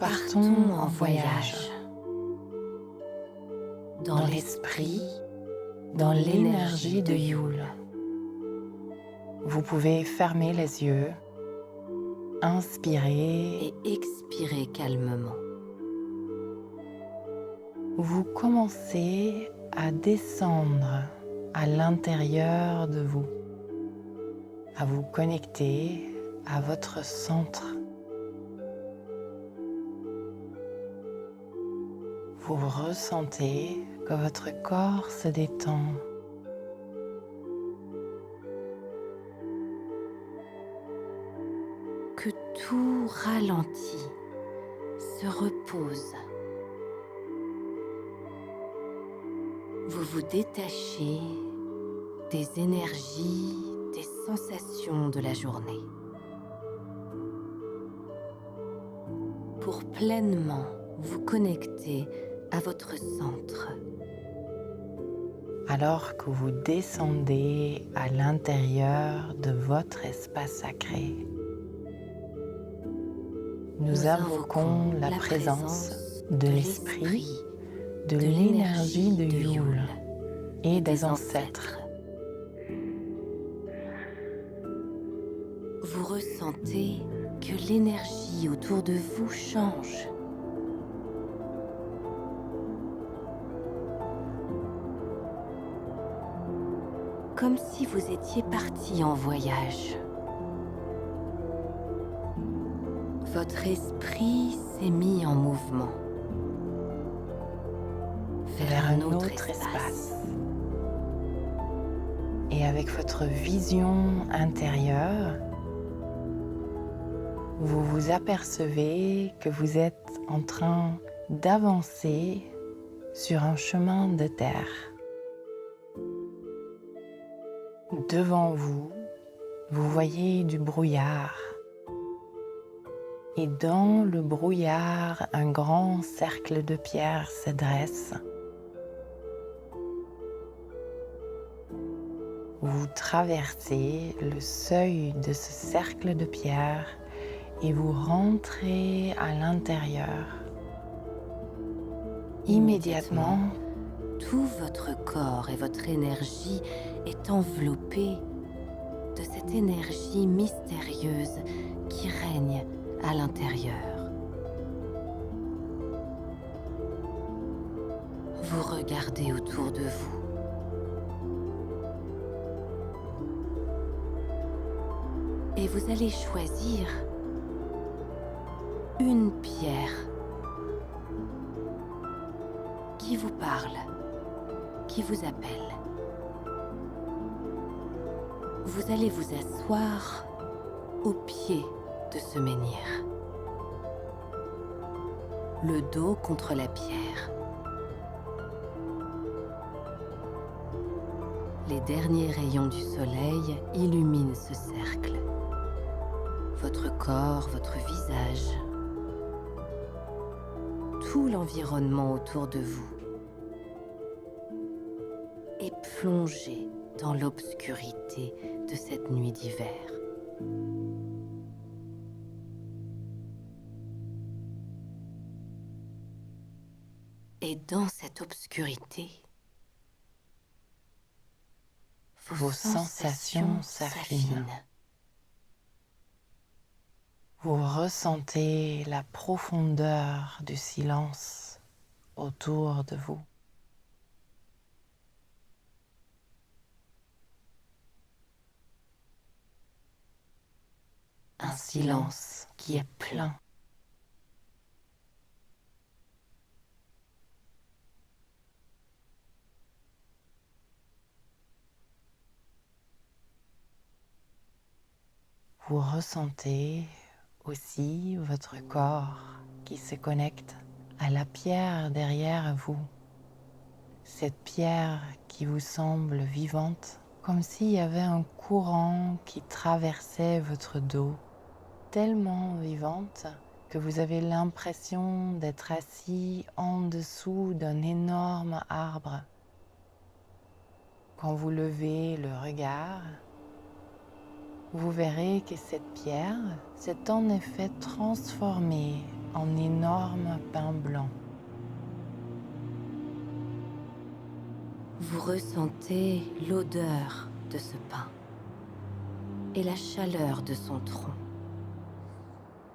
partons en voyage. Dans l'esprit, dans l'énergie de Yule. Vous pouvez fermer les yeux, inspirer et expirer calmement. Vous commencez à descendre à l'intérieur de vous, à vous connecter à votre centre. Vous ressentez que votre corps se détend. Que tout ralentit, se repose. Vous vous détachez des énergies, des sensations de la journée. Pour pleinement vous connecter à votre centre. Alors que vous descendez à l'intérieur de votre espace sacré, nous invoquons la présence de l'esprit, de l'énergie de Yule et des ancêtres. Vous ressentez que l'énergie autour de vous change. Comme si vous étiez parti en voyage. Votre esprit s'est mis en mouvement vers un autre espace. Et avec votre vision intérieure, vous vous apercevez que vous êtes en train d'avancer sur un chemin de terre. Devant vous, vous voyez du brouillard. Et dans le brouillard, un grand cercle de pierre se dresse. Vous traversez le seuil de ce cercle de pierre et vous rentrez à l'intérieur. Immédiatement, tout votre corps et votre énergie est enveloppé de cette énergie mystérieuse qui règne à l'intérieur. Vous regardez autour de vous. Et vous allez choisir une pierre qui vous parle, qui vous appelle. Vous allez vous asseoir au pied de ce menhir, le dos contre la pierre. Les derniers rayons du soleil illuminent ce cercle. Votre corps, votre visage, tout l'environnement autour de vous est plongé dans l'obscurité de cette nuit d'hiver. Et dans cette obscurité, vos sensations s'affinent. Vous ressentez la profondeur du silence autour de vous. Un silence qui est plein. Vous ressentez aussi votre corps qui se connecte à la pierre derrière vous. Cette pierre qui vous semble vivante, comme s'il y avait un courant qui traversait votre dos, tellement vivante que vous avez l'impression d'être assis en dessous d'un énorme arbre. Quand vous levez le regard, vous verrez que cette pierre s'est en effet transformée en énormes pins blancs. Vous ressentez l'odeur de ce pin et la chaleur de son tronc.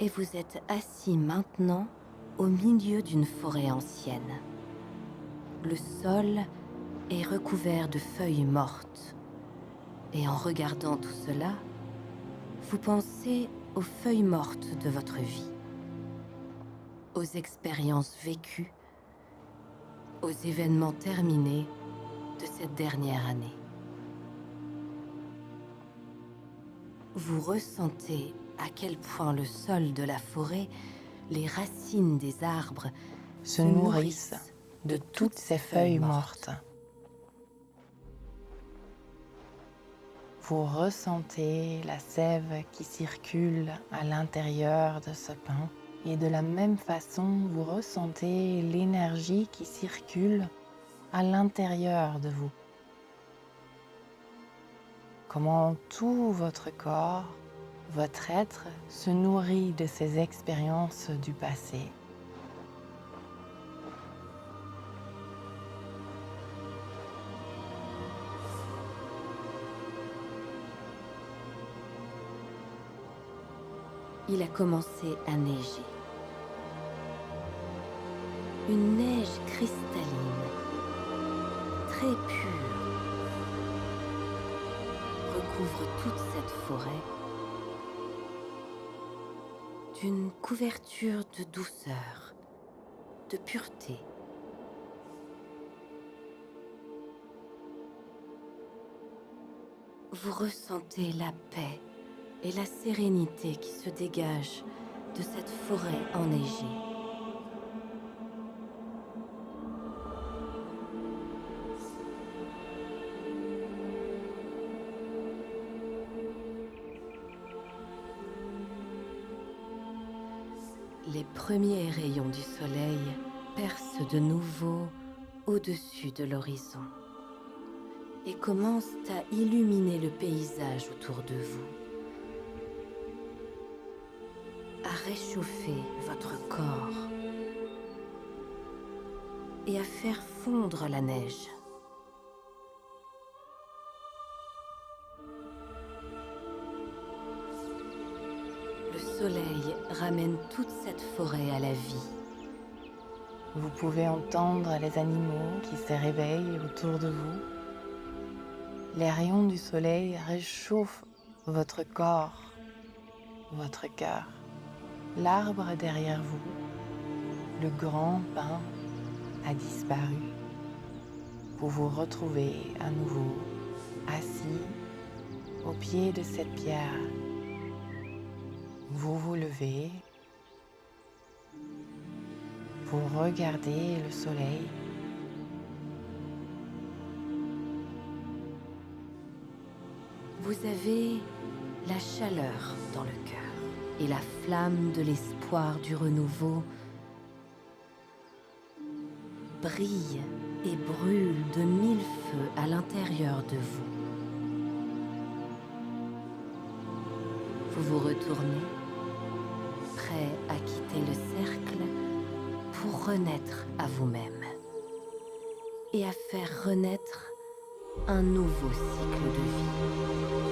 Et vous êtes assis maintenant au milieu d'une forêt ancienne. Le sol est recouvert de feuilles mortes. Et en regardant tout cela, vous pensez aux feuilles mortes de votre vie, aux expériences vécues, aux événements terminés de cette dernière année. Vous ressentez à quel point le sol de la forêt, les racines des arbres Se nourrissent de toutes ces feuilles mortes. Vous ressentez la sève qui circule à l'intérieur de ce pin et de la même façon, vous ressentez l'énergie qui circule à l'intérieur de vous. Comment tout votre corps, votre être se nourrit de ces expériences du passé. Il a commencé à neiger. Une neige cristalline, très pure, recouvre toute cette forêt d'une couverture de douceur, de pureté. Vous ressentez la paix et la sérénité qui se dégagent de cette forêt enneigée. Les premiers rayons du soleil percent de nouveau au-dessus de l'horizon et commencent à illuminer le paysage autour de vous, à réchauffer votre corps et à faire fondre la neige. Le soleil ramène toute cette forêt à la vie. Vous pouvez entendre les animaux qui se réveillent autour de vous. Les rayons du soleil réchauffent votre corps, votre cœur. L'arbre derrière vous, le grand pin, a disparu. Vous vous retrouvez à nouveau assis au pied de cette pierre. Vous vous levez, vous regardez le soleil. Vous avez la chaleur dans le cœur et la flamme de l'espoir du renouveau brille et brûle de mille feux à l'intérieur de vous. Vous vous retournez, prêt à quitter le cercle pour renaître à vous-même et à faire renaître un nouveau cycle de vie.